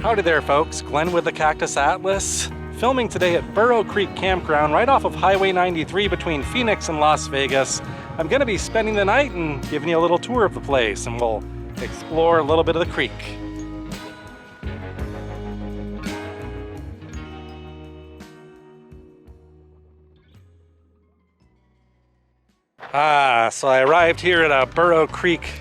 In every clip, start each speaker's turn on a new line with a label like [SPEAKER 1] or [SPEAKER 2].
[SPEAKER 1] Howdy there folks, Glenn with the Cactus Atlas, filming today at Burro Creek Campground right off of Highway 93 between Phoenix and Las Vegas. I'm going to be spending the night and giving you a little tour of the place, and we'll explore a little bit of the creek. So I arrived here at Burrow Creek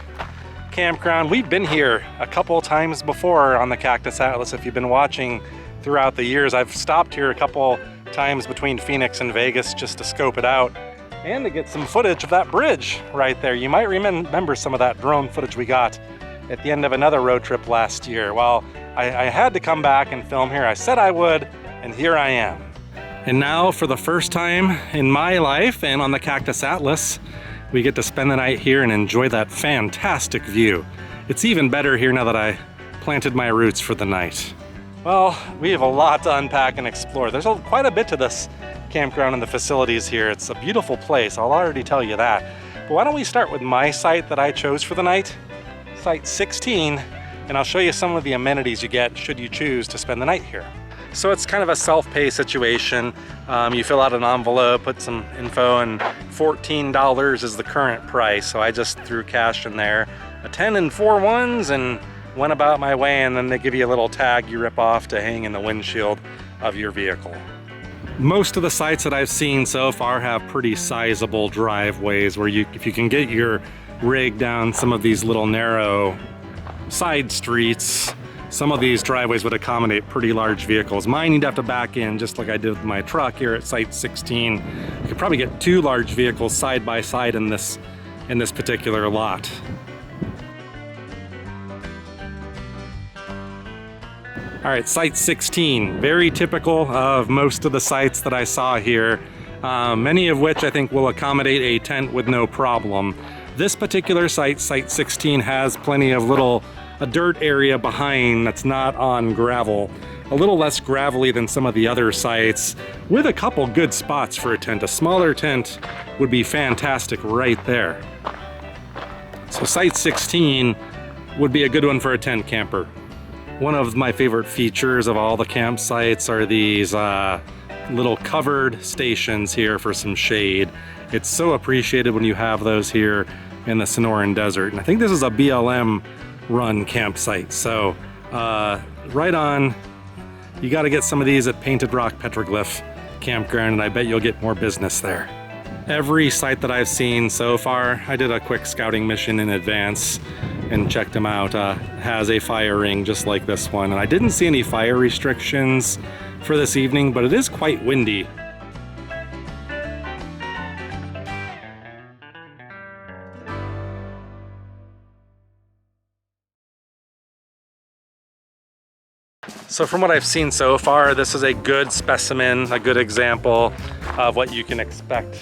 [SPEAKER 1] Campground. We've been here a couple times before on the Cactus Atlas. If you've been watching throughout the years, I've stopped here a couple times between Phoenix and Vegas just to scope it out and to get some footage of that bridge right there. You might remember some of that drone footage we got at the end of another road trip last year. Well, I had to come back and film here. I said I would, and here I am. And now, for the first time in my life and on the Cactus Atlas, we get to spend the night here and enjoy that fantastic view. It's even better here now that I planted my roots for the night. Well, we have a lot to unpack and explore. There's quite a bit to this campground and the facilities here. It's a beautiful place, I'll already tell you that. But why don't we start with my site that I chose for the night, Site 16, and I'll show you some of the amenities you get should you choose to spend the night here. So it's kind of a self-pay situation. You fill out an envelope, put some info, and $14 is the current price. So I just threw cash in there, a 10 and 4 ones, and went about my way. And then they give you a little tag you rip off to hang in the windshield of your vehicle. Most of the sites that I've seen so far have pretty sizable driveways where if you can get your rig down some of these little narrow side streets, some of these driveways would accommodate pretty large vehicles. Mine, you'd have to back in just like I did with my truck here at Site 16. You could probably get 2 large vehicles side by side in this particular lot. All right, Site 16, very typical of most of the sites that I saw here, many of which I think will accommodate a tent with no problem. This particular site, Site 16, has plenty of a dirt area behind that's not on gravel. A little less gravelly than some of the other sites, with a couple good spots for a tent. A smaller tent would be fantastic right there. So Site 16 would be a good one for a tent camper. One of my favorite features of all the campsites are these little covered stations here for some shade. It's so appreciated when you have those here in the Sonoran Desert. And I think this is a BLM run campsite, so right on. You got to get some of these at Painted Rock Petroglyph Campground, and I bet you'll get more business there. Every site that I've seen so far, I did a quick scouting mission in advance and checked them out, has a fire ring just like this one. And I didn't see any fire restrictions for this evening, but it is quite windy. So from what I've seen so far, this is a good specimen, a good example of what you can expect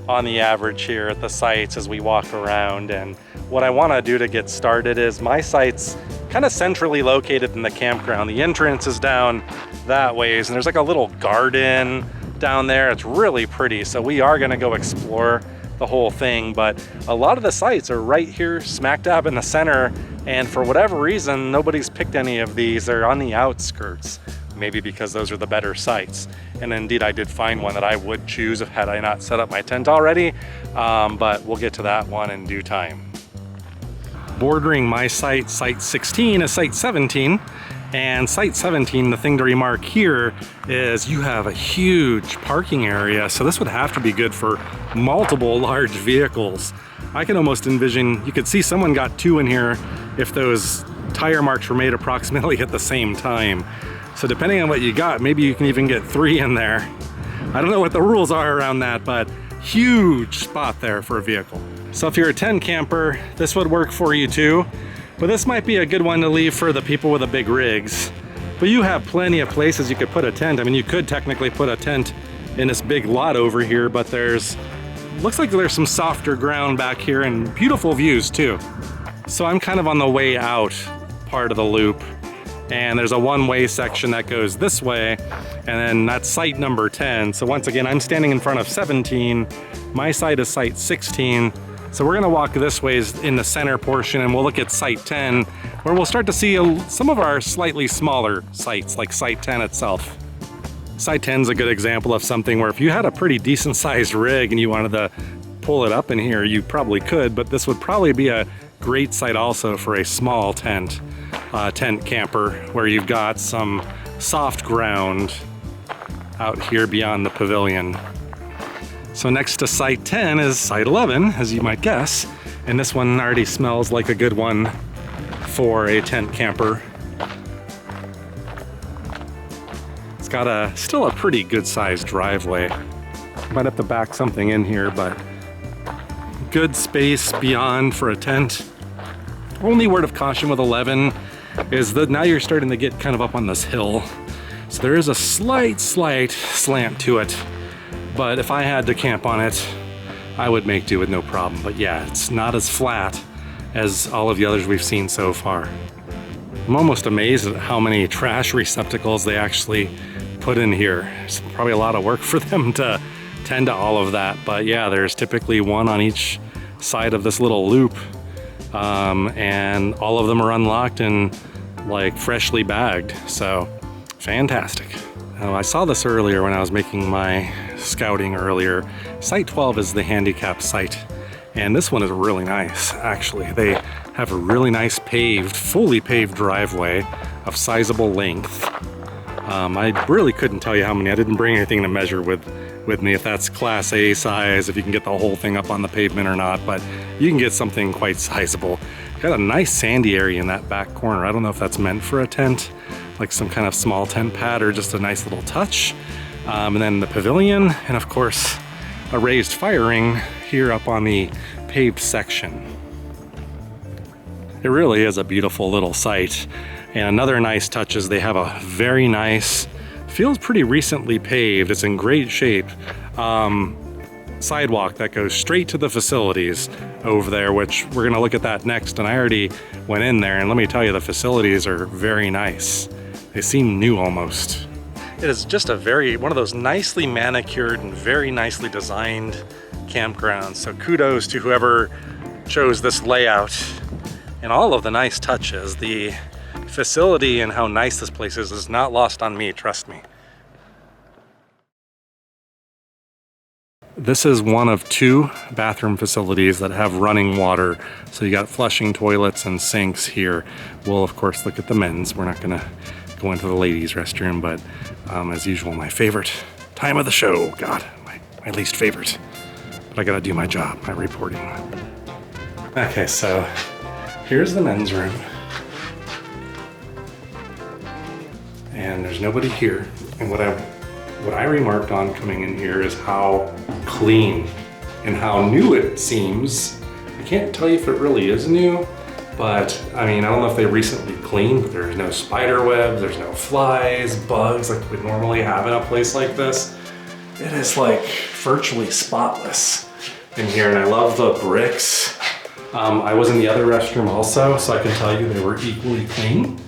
[SPEAKER 1] on the average here at the sites as we walk around. And what I want to do to get started is my site's kind of centrally located in the campground. The entrance is down that ways, and there's like a little garden down there. It's really pretty. So we are going to go explore the whole thing, but a lot of the sites are right here smack dab in the center, and for whatever reason nobody's picked any of these. They're on the outskirts, maybe because those are the better sites. And indeed I did find one that I would choose had I not set up my tent already, but we'll get to that one in due time. Bordering my site, Site 16, is Site 17. And Site 17, the thing to remark here is you have a huge parking area, so this would have to be good for multiple large vehicles. I can almost envision, you could see someone got 2 in here if those tire marks were made approximately at the same time. So depending on what you got, maybe you can even get 3 in there. I don't know what the rules are around that, but huge spot there for a vehicle. So if you're a tent camper, this would work for you too. But this might be a good one to leave for the people with the big rigs. But you have plenty of places you could put a tent. I mean, you could technically put a tent in this big lot over here, but looks like there's some softer ground back here and beautiful views too. So I'm kind of on the way out part of the loop, and there's a one-way section that goes this way, and then that's site number 10. So once again, I'm standing in front of 17. My site is Site 16. So we're gonna walk this ways in the center portion, and we'll look at site 10, where we'll start to see some of our slightly smaller sites, like site 10 itself. Site 10 is a good example of something where if you had a pretty decent sized rig and you wanted to pull it up in here, you probably could, but this would probably be a great site also for a small tent camper, where you've got some soft ground out here beyond the pavilion. So next to site 10 is site 11, as you might guess, and this one already smells like a good one for a tent camper. It's got still a pretty good sized driveway. Might have to back something in here, but good space beyond for a tent. Only word of caution with 11 is that now you're starting to get kind of up on this hill. So there is a slight slant to it, but if I had to camp on it, I would make do with no problem. But yeah, it's not as flat as all of the others we've seen so far. I'm almost amazed at how many trash receptacles they actually put in here. It's probably a lot of work for them to tend to all of that, but yeah, there's typically one on each side of this little loop, and all of them are unlocked and like freshly bagged, so fantastic. I saw this earlier when I was making my scouting earlier. Site 12 is the handicap site, and this one is really nice, actually. They have a really nice fully paved driveway of sizable length. I really couldn't tell you how many. I didn't bring anything to measure with me if that's Class A size, if you can get the whole thing up on the pavement or not, but you can get something quite sizable. Got a nice sandy area in that back corner. I don't know if that's meant for a tent, like some kind of small tent pad or just a nice little touch. And then the pavilion, and of course, a raised fire ring here up on the paved section. It really is a beautiful little site. And another nice touch is they have a very nice, feels pretty recently paved, it's in great shape, sidewalk that goes straight to the facilities over there, which we're gonna look at that next. And I already went in there, and let me tell you, the facilities are very nice. They seem new almost. It is just one of those nicely manicured and very nicely designed campgrounds. So kudos to whoever chose this layout and all of the nice touches. The facility and how nice this place is not lost on me, trust me. This is one of 2 bathroom facilities that have running water. So you got flushing toilets and sinks here. We'll of course look at the men's. We're not gonna go into the ladies' restroom, but as usual, my favorite time of the show. God, my least favorite. But I gotta do my job, my reporting. Okay, so here's the men's room. And there's nobody here. And what I remarked on coming in here is how clean and how new it seems. I can't tell you if it really is new, but I mean, I don't know if they recently cleaned, but there's no spider webs, there's no flies, bugs like we'd normally have in a place like this. It is like virtually spotless in here, and I love the bricks. I was in the other restroom also, so I can tell you they were equally clean.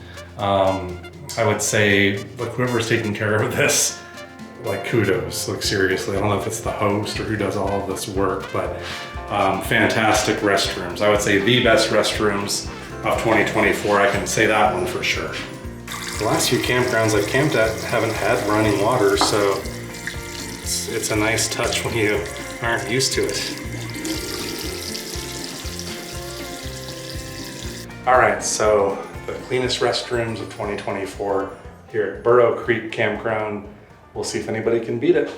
[SPEAKER 1] I would say, like, whoever's taking care of this, like, kudos, like seriously. I don't know if it's the host or who does all of this work, but fantastic restrooms. I would say the best restrooms of 2024. I can say that one for sure. The last few campgrounds I've camped at haven't had running water, so it's a nice touch when you aren't used to it. All right, so the cleanest restrooms of 2024 here at Burrow Creek Campground. We'll see if anybody can beat it.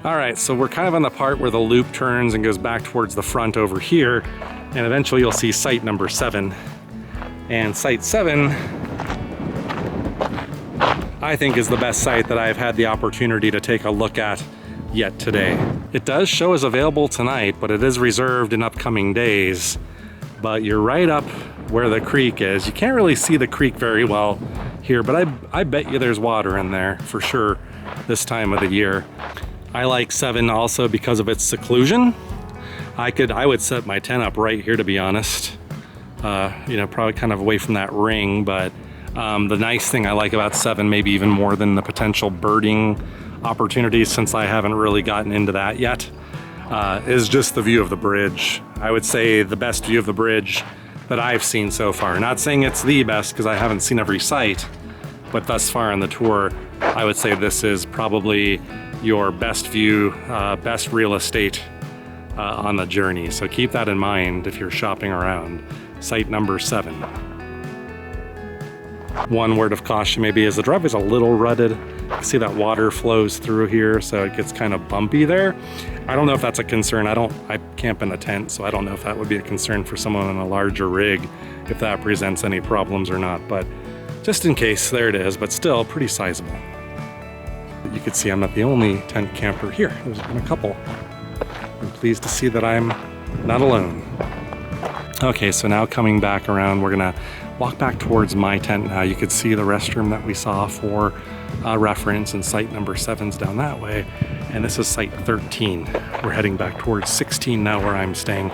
[SPEAKER 1] All right, so we're kind of on the part where the loop turns and goes back towards the front over here, and eventually you'll see site number 7. And site 7, I think, is the best site that I've had the opportunity to take a look at yet today. It does show as available tonight, but it is reserved in upcoming days. But you're right up where the creek is. You can't really see the creek very well here, but I bet you there's water in there for sure this time of the year. I like 7 also because of its seclusion. I would set my tent up right here, to be honest. You know, probably kind of away from that ring, but the nice thing I like about 7, maybe even more than the potential birding opportunities, since I haven't really gotten into that yet, is just the view of the bridge. I would say the best view of the bridge that I've seen so far. Not saying it's the best because I haven't seen every site, but thus far on the tour, I would say this is probably your best view, best real estate on the journey. So keep that in mind if you're shopping around. Site number 7. One word of caution maybe is the driveway's a little rutted. You see that water flows through here, so it gets kind of bumpy there. I don't know if that's a concern. I camp in a tent, so I don't know if that would be a concern for someone in a larger rig, if that presents any problems or not. But just in case, there it is, but still pretty sizable. You can see I'm not the only tent camper here. There's been a couple. I'm pleased to see that I'm not alone. Okay, so now coming back around, we're gonna walk back towards my tent now. You could see the restroom that we saw for reference, and site number 7's down that way. And this is site 13. We're heading back towards 16 now where I'm staying.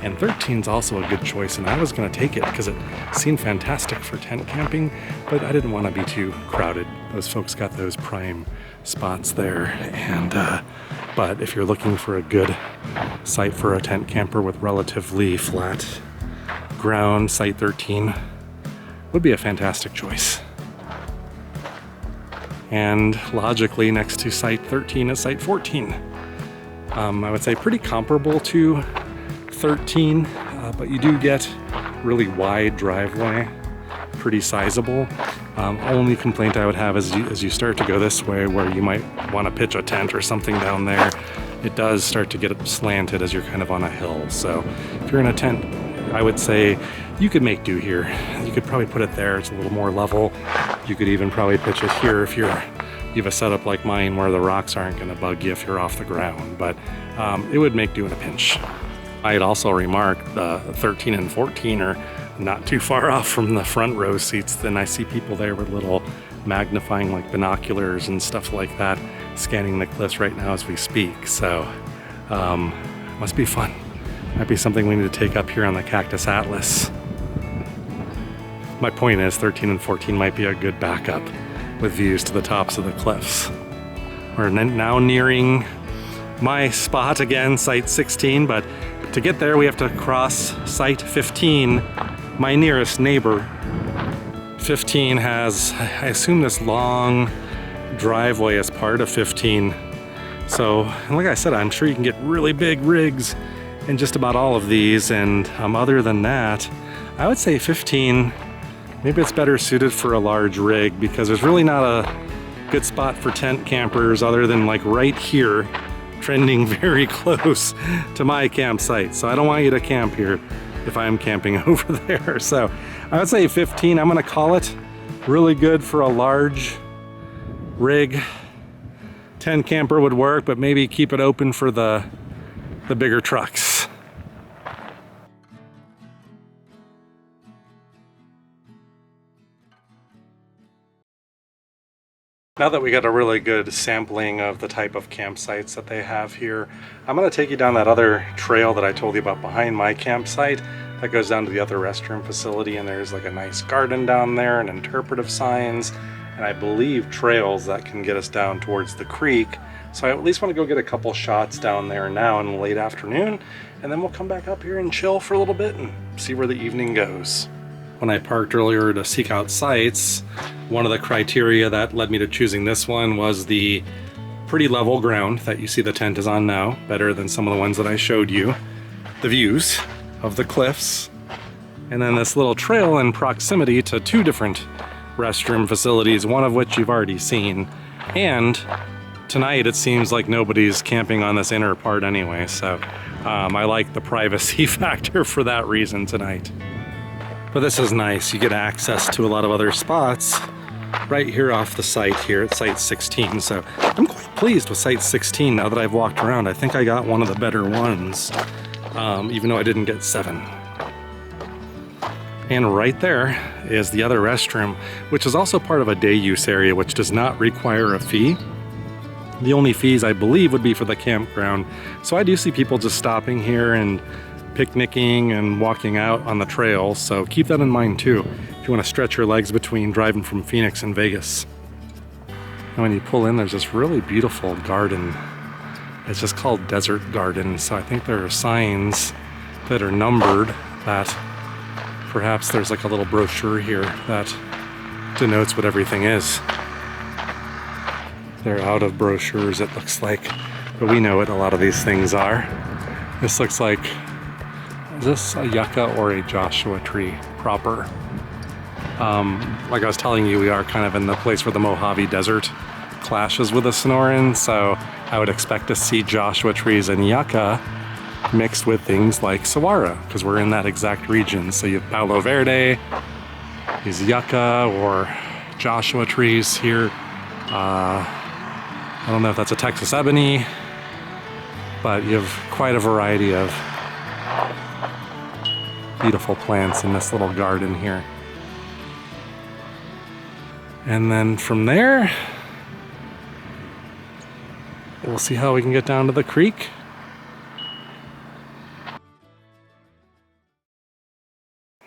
[SPEAKER 1] And 13's also a good choice, and I was gonna take it because it seemed fantastic for tent camping, but I didn't wanna be too crowded. Those folks got those prime spots there. And but if you're looking for a good site for a tent camper with relatively flat ground, site 13 would be a fantastic choice. And logically, next to site 13 is site 14. I would say pretty comparable to 13, but you do get really wide driveway, pretty sizable. Only complaint I would have is as you start to go this way, where you might want to pitch a tent or something down there, it does start to get slanted as you're kind of on a hill. So if you're in a tent, I would say you could make do here. You could probably put it there, it's a little more level. You could even probably pitch it here if you have a setup like mine where the rocks aren't going to bug you if you're off the ground, but it would make do in a pinch. I'd also remark the 13 and 14 are not too far off from the front row seats. Then I see people there with little magnifying like binoculars and stuff like that, scanning the cliffs right now as we speak. So must be fun. Might be something we need to take up here on the Cactus Atlas. My point is 13 and 14 might be a good backup with views to the tops of the cliffs. We're now nearing my spot again, site 16, but to get there we have to cross site 15, my nearest neighbor. 15 has, I assume, this long driveway as part of 15. So, and like I said, I'm sure you can get really big rigs in just about all of these, and other than that, I would say 15, maybe it's better suited for a large rig because there's really not a good spot for tent campers other than like right here, trending very close to my campsite. So I don't want you to camp here if I'm camping over there. So I would say 15, I'm gonna call it really good for a large rig. Tent camper would work, but maybe keep it open for the bigger trucks. Now that we got a really good sampling of the type of campsites that they have here, I'm going to take you down that other trail that I told you about behind my campsite that goes down to the other restroom facility, and there's like a nice garden down there and interpretive signs, and I believe trails that can get us down towards the creek. So I at least want to go get a couple shots down there now in the late afternoon, and then we'll come back up here and chill for a little bit and see where the evening goes. When I parked earlier to seek out sites, one of the criteria that led me to choosing this one was the pretty level ground that you see the tent is on now, better than some of the ones that I showed you, the views of the cliffs, and then this little trail in proximity to 2 different restroom facilities, one of which you've already seen, and tonight it seems like nobody's camping on this inner part anyway, so I like the privacy factor for that reason tonight. But this is nice. You get access to a lot of other spots right here off the site here at site 16. So I'm quite pleased with site 16 now that I've walked around. I think I got one of the better ones, even though I didn't get 7. And right there is the other restroom, which is also part of a day use area, which does not require a fee. The only fees, I believe, would be for the campground. So I do see people just stopping here and picnicking and walking out on the trail, so keep that in mind too if you want to stretch your legs between driving from Phoenix and Vegas. And when you pull in, there's this really beautiful garden It's just called Desert Garden, so I think there are signs that are numbered that perhaps there's like a little brochure here that denotes what everything is. They're out of brochures, it looks like, but we know what a lot of these things are. This looks like, is this a yucca or a Joshua tree proper? Like I was telling you, we are kind of in the place where the Mojave Desert clashes with the Sonoran, so I would expect to see Joshua trees and yucca mixed with things like saguaro, because we're in that exact region. So you have Palo Verde, these yucca or Joshua trees here. I don't know if that's a Texas ebony, but you have quite a variety of beautiful plants in this little garden here. And then from there, we'll see how we can get down to the creek.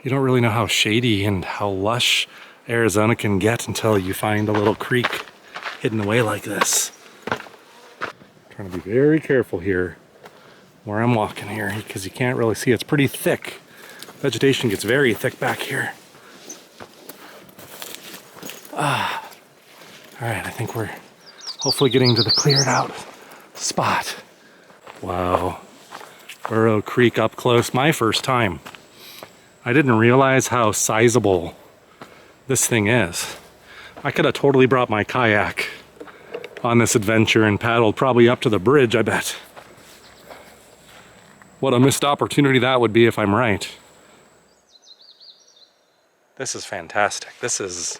[SPEAKER 1] You don't really know how shady and how lush Arizona can get until you find a little creek hidden away like this. Trying to be very careful here where I'm walking here because you can't really see. It's pretty thick. Vegetation gets very thick back here. All right, I think we're hopefully getting to the cleared out spot. Wow, Burrow Creek up close, my first time. I didn't realize how sizable this thing is. I could have totally brought my kayak on this adventure and paddled probably up to the bridge, I bet. What a missed opportunity that would be if I'm right. This is fantastic. This is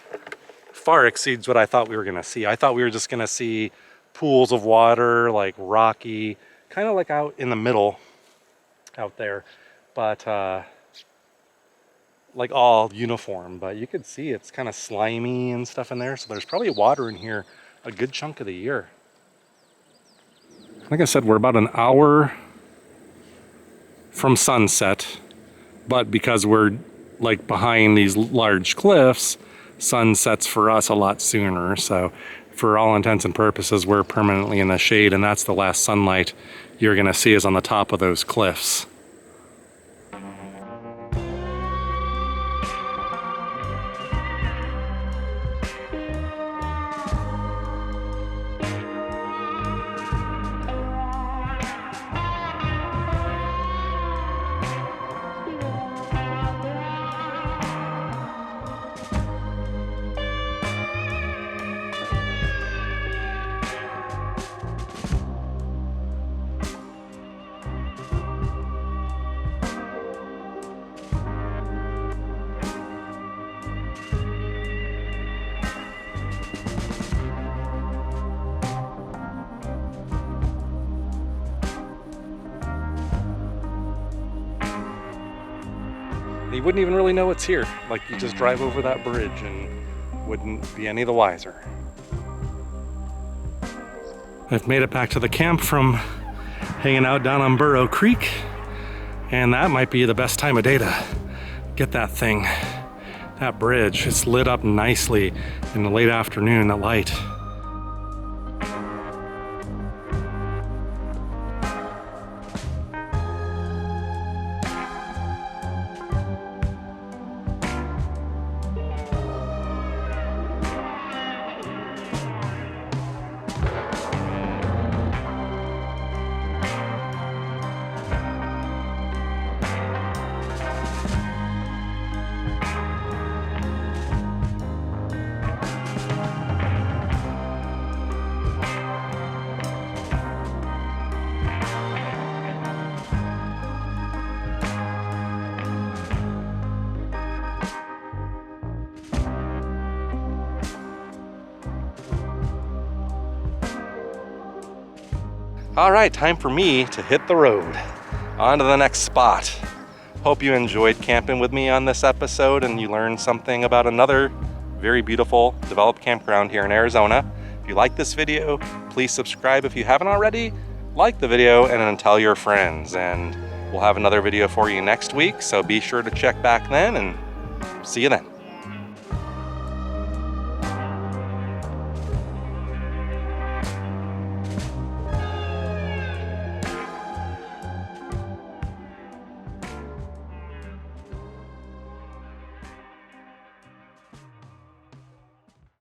[SPEAKER 1] far exceeds what I thought we were gonna see. I thought we were just gonna see pools of water, like rocky, kind of like out in the middle out there, but like all uniform, but you could see it's kind of slimy and stuff in there. So there's probably water in here a good chunk of the year. Like I said, we're about an hour from sunset, but because we're like behind these large cliffs, sun sets for us a lot sooner. So for all intents and purposes, we're permanently in the shade, and that's the last sunlight you're gonna see is on the top of those cliffs. You wouldn't even really know it's here. Like, you just drive over that bridge and wouldn't be any the wiser. I've made it back to the camp from hanging out down on Burro Creek, and that might be the best time of day to get that thing, that bridge. It's lit up nicely in the late afternoon, that light. All right, time for me to hit the road. On to the next spot. Hope you enjoyed camping with me on this episode and you learned something about another very beautiful developed campground here in Arizona. If you like this video, please subscribe if you haven't already. Like the video and then tell your friends. And we'll have another video for you next week, so be sure to check back then and see you then.